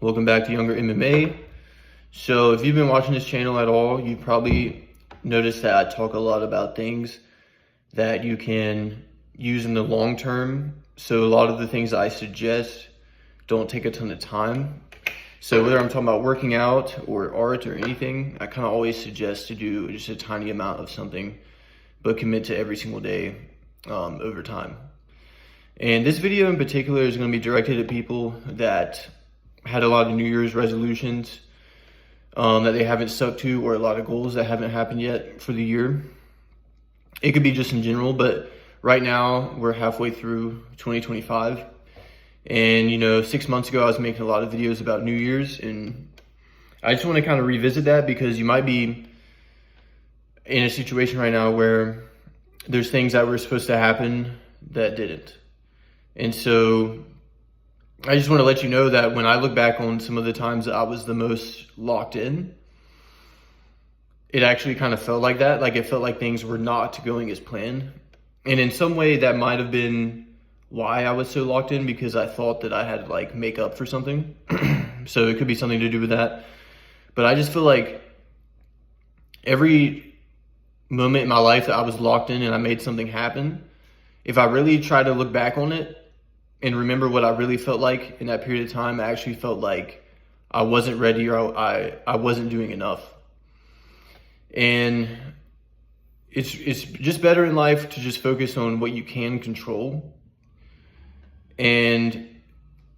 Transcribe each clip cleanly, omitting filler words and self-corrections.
Welcome back to Younger MMA. So if you've been watching this channel at all, you've probably noticed that I talk a lot about things that you can use in the long term. So a lot of the things I suggest don't take a ton of time. So whether I'm talking about working out or art or anything, I kind of always suggest to do just a tiny amount of something, but commit to every single day over time. And this video in particular is going to be directed at people that had a lot of New Year's resolutions that they haven't stuck to, or a lot of goals that haven't happened yet for the year. It could be just in general, but right now we're halfway through 2025. And 6 months ago I was making a lot of videos about New Year's, and I just want to kind of revisit that because you might be in a situation right now where there's things that were supposed to happen that didn't. And so I just want to let you know that when I look back on some of the times that I was the most locked in, it actually kind of felt like that. Like it felt like things were not going as planned. And in some way that might have been why I was so locked in, because I thought that I had to like make up for something. So it could be something to do with that. But I just feel like every moment in my life that I was locked in and I made something happen, if I really try to look back on it and remember what I really felt like in that period of time, I actually felt like I wasn't ready, or I wasn't doing enough. And it's just better in life to just focus on what you can control. And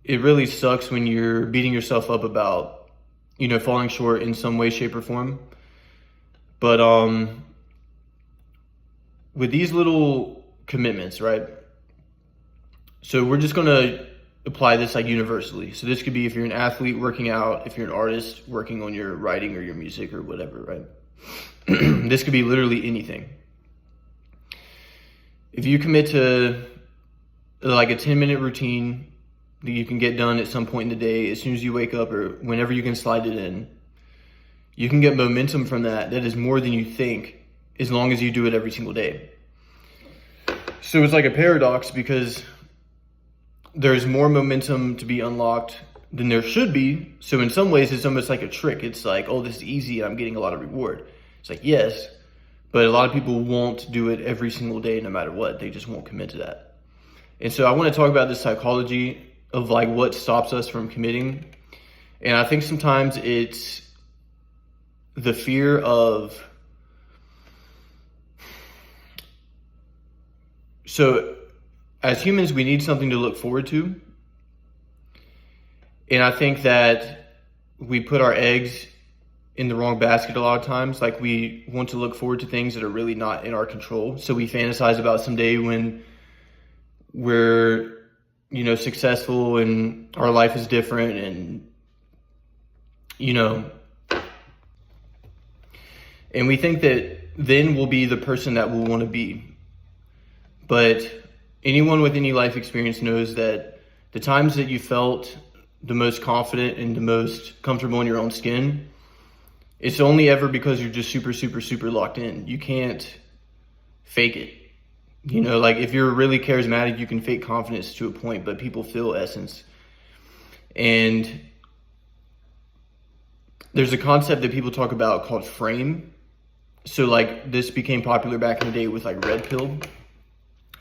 it really sucks when you're beating yourself up about, falling short in some way, shape, or form. But with these little commitments, right? So we're just going to apply this like universally. So this could be if you're an athlete working out, if you're an artist working on your writing or your music or whatever, right? This could be literally anything. If you commit to like a 10-minute routine that you can get done at some point in the day, as soon as you wake up or whenever you can slide it in, you can get momentum from that is more than you think, as long as you do it every single day. So it's like a paradox, because there's more momentum to be unlocked than there should be. So in some ways, it's almost like a trick. It's like, oh, this is easy and I'm getting a lot of reward. It's like, yes, but a lot of people won't do it every single day no matter what. They just won't commit to that. And so I want to talk about the psychology of like what stops us from committing. And I think sometimes it's the fear of, so as humans, we need something to look forward to. And I think that we put our eggs in the wrong basket a lot of times. Like we want to look forward to things that are really not in our control. So we fantasize about someday when we're, successful and our life is different, and, and we think that then we'll be the person that we'll want to be. But anyone with any life experience knows that the times that you felt the most confident and the most comfortable in your own skin, it's only ever because you're just super, super, super locked in. You can't fake it. Like if you're really charismatic, you can fake confidence to a point, but people feel essence. And there's a concept that people talk about called frame. So like this became popular back in the day with like red pill.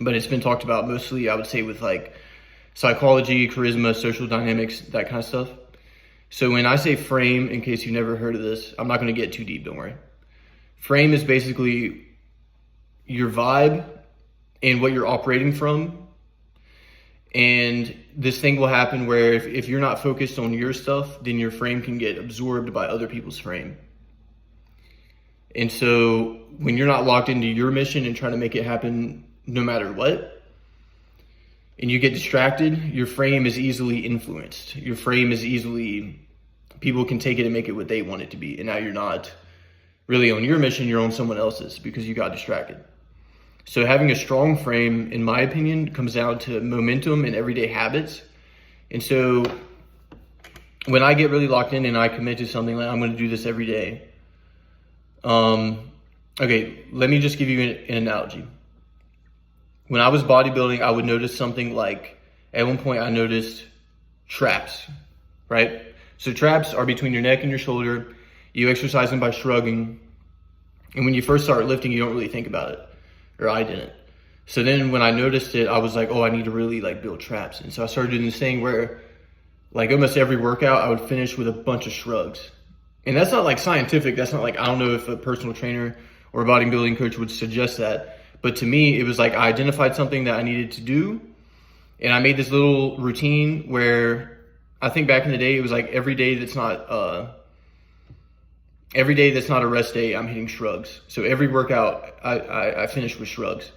But it's been talked about mostly, I would say, with like psychology, charisma, social dynamics, that kind of stuff. So when I say frame, in case you've never heard of this, I'm not going to get too deep, don't worry. Frame is basically your vibe and what you're operating from. And this thing will happen where if you're not focused on your stuff, then your frame can get absorbed by other people's frame. And so when you're not locked into your mission and trying to make it happen no matter what, and you get distracted, your frame is easily influenced. Your frame is easily, people can take it and make it what they want it to be. And now you're not really on your mission, you're on someone else's because you got distracted. So having a strong frame, in my opinion, comes down to momentum and everyday habits. And so when I get really locked in and I commit to something, like I'm going to do this every day. Okay, let me just give you an analogy. When I was bodybuilding, I would notice something like, at one point I noticed traps, right? So traps are between your neck and your shoulder. You exercise them by shrugging. And when you first start lifting, you don't really think about it, or I didn't. So then when I noticed it, I was like, oh, I need to really like build traps. And so I started doing this thing where like almost every workout I would finish with a bunch of shrugs. And that's not like scientific. That's not like, I don't know if a personal trainer or a bodybuilding coach would suggest that. But to me, it was like I identified something that I needed to do. And I made this little routine where I think back in the day, it was like every day that's not a rest day, I'm hitting shrugs. So every workout I finished with shrugs.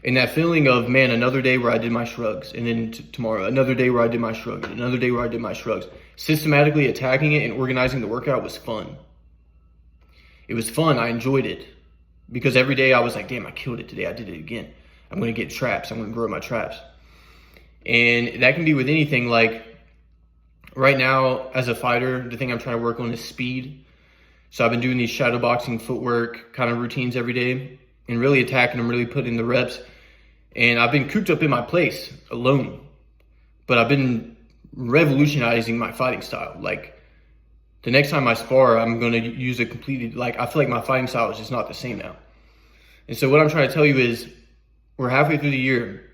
And that feeling of, man, another day where I did my shrugs, and then tomorrow, another day where I did my shrugs, another day where I did my shrugs. Systematically attacking it and organizing the workout was fun. It was fun. I enjoyed it. Because every day I was like, damn, I killed it today. I did it again. I'm going to get traps. I'm going to grow my traps. And that can be with anything. Like right now, as a fighter, the thing I'm trying to work on is speed. So I've been doing these shadow boxing footwork kind of routines every day and really attacking them, really putting in the reps. And I've been cooped up in my place alone, but I've been revolutionizing my fighting style. Like the next time I spar, I'm going to use a completely, like, I feel like my fighting style is just not the same now. And so what I'm trying to tell you is we're halfway through the year.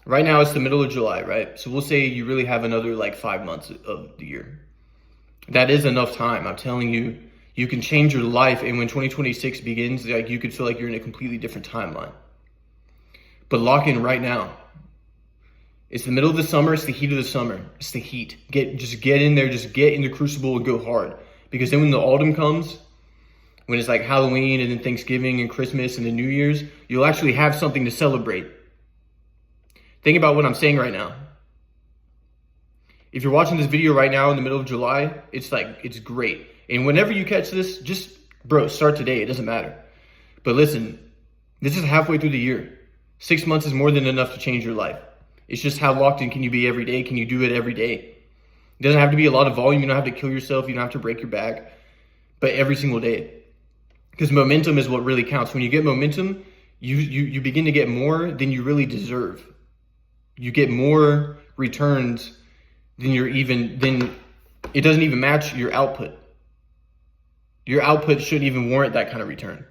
Right now it's the middle of July, right? So we'll say you really have another like 5 months of the year. That is enough time. I'm telling you, you can change your life. And when 2026 begins, like you could feel like you're in a completely different timeline. But lock in right now. It's the middle of the summer. It's the heat of the summer. It's the heat. Just get in there. Just get in the crucible and go hard. Because then when the autumn comes, when it's like Halloween and then Thanksgiving and Christmas and the New Year's, you'll actually have something to celebrate. Think about what I'm saying right now. If you're watching this video right now in the middle of July, it's like, it's great. And whenever you catch this, just, bro, start today. It doesn't matter. But listen, this is halfway through the year. 6 months is more than enough to change your life. It's just how locked in can you be every day? Can you do it every day? It doesn't have to be a lot of volume. You don't have to kill yourself. You don't have to break your back. But every single day. Because momentum is what really counts. When you get momentum, you begin to get more than you really deserve. You get more returns than it doesn't even match your output. Your output shouldn't even warrant that kind of return.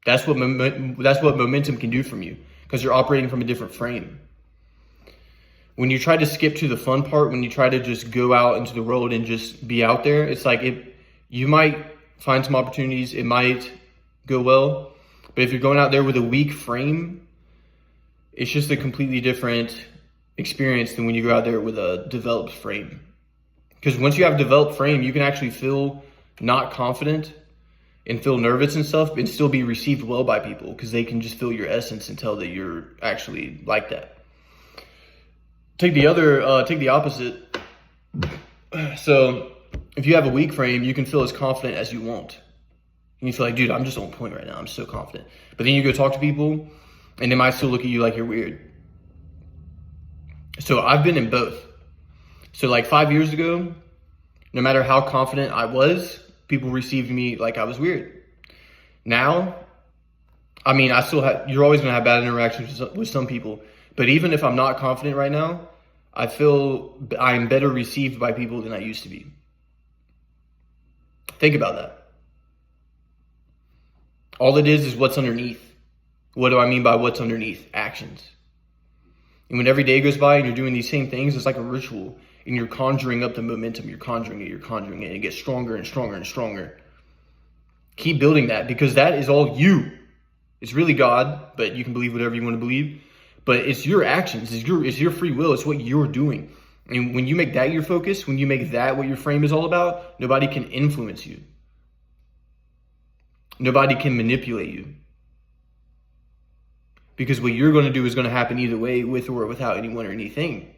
That's what momentum can do from you, because you're operating from a different frame. When you try to skip to the fun part, when you try to just go out into the world and just be out there, it's like you might find some opportunities, it might go well, but if you're going out there with a weak frame, it's just a completely different experience than when you go out there with a developed frame. Because once you have a developed frame, you can actually feel not confident and feel nervous and stuff and still be received well by people, because they can just feel your essence and tell that you're actually like that. Take the opposite. So if you have a weak frame, you can feel as confident as you want. And you feel like, dude, I'm just on point right now. I'm so confident. But then you go talk to people and they might still look at you like you're weird. So I've been in both. So like 5 years ago, no matter how confident I was, people received me like I was weird. Now, I mean, you're always going to have bad interactions with some people. But even if I'm not confident right now, I feel I'm better received by people than I used to be. Think about that. All it is what's underneath. What do I mean by what's underneath? Actions. And when every day goes by and you're doing these same things, it's like a ritual. And you're conjuring up the momentum. You're conjuring it. And it gets stronger and stronger and stronger. Keep building that, because that is all you. It's really God, but you can believe whatever you want to believe. But it's your actions. It's your free will. It's what you're doing. And when you make that your focus, when you make that what your frame is all about, nobody can influence you. Nobody can manipulate you. Because what you're going to do is going to happen either way, with or without anyone or anything.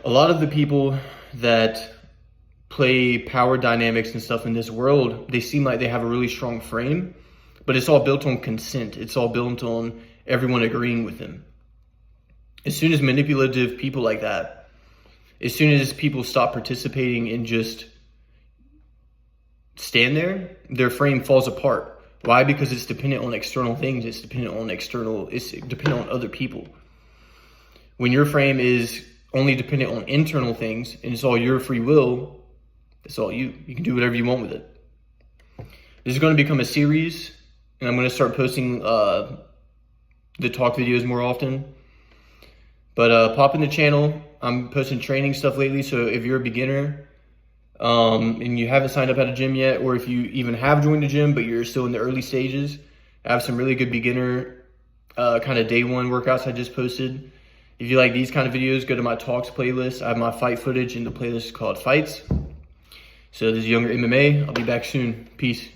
A lot of the people that play power dynamics and stuff in this world, they seem like they have a really strong frame, but it's all built on consent. It's all built on everyone agreeing with them. As soon as manipulative people like that, as soon as people stop participating and just stand there, their frame falls apart. Why? Because it's dependent on external things. It's dependent on other people. When your frame is only dependent on internal things and it's all your free will, that's all you. You can do whatever you want with it. This is going to become a series, and I'm going to start posting the talk videos more often. But pop in the channel. I'm posting training stuff lately, so if you're a beginner and you haven't signed up at a gym yet, or if you even have joined a gym but you're still in the early stages, I have some really good beginner kind of day one workouts I just posted. If you like these kind of videos, go to my talks playlist. I have my fight footage in the playlist called Fights. So this is Younger MMA. I'll be back soon. Peace.